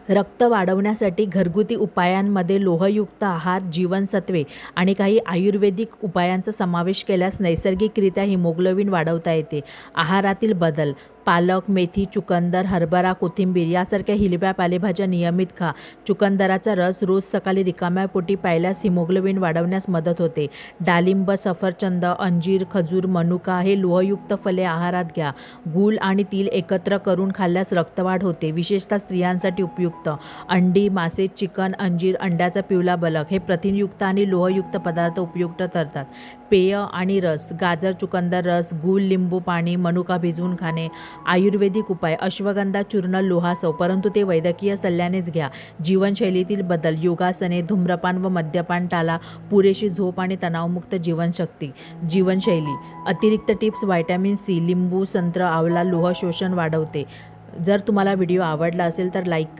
रक्त वाढवण्यासाठी घरगुती उपायांमध्ये लोहयुक्त आहार, जीवनसत्त्वे आणि काही आयुर्वेदिक उपायांचा समावेश केल्यास नैसर्गिकरित्या हिमोग्लोबिन वाढवता येते. आहारातील बदल: पालक, मेथी, चुकंदर, हरभरा, कोथिंबीर यासारख्या हिरव्या पालेभाज्या नियमित खा. चुकंदराचा रस रोज सकाळी रिकाम्या पोटी प्यायल्यास हिमोग्लोबिन वाढवण्यास मदत होते. डाळिंब, सफरचंद, अंजीर, खजूर, मनुका हे लोहयुक्त फळे आहारात घ्या. गूळ आणि तीळ एकत्र करून खाल्ल्यास रक्तवाढ होते, विशेषतः स्त्रियांसाठी उपयुक्त. अंडी, मासे, चिकन, अंजीर, अंड्याचा पिवळा बलक हे प्रथिनयुक्त आणि लोहयुक्त पदार्थ उपयुक्त ठरतात. पेय आणि रस: गाजर चुकंदर रस, गूळ, लिंबू पाणी, मनुका भिजवून खाणे. आयुर्वेदिक उपाय: अश्वगंधा चूर्ण, लोहासव, परंतु ते वैद्यकीय सल्ल्यानेच घ्या. जीवनशैलीतील बदल: योगासने, धूम्रपान व मद्यपान टाळा. पुरेशी झोप आणि तणावमुक्त जीवनशैली. अतिरिक्त टिप्स: व्हिटॅमिन सी, लिंबू, संत्र, आवळा लोह शोषण वाढवते. जर तुम्हाला व्हिडिओ आवडला असेल तर लाईक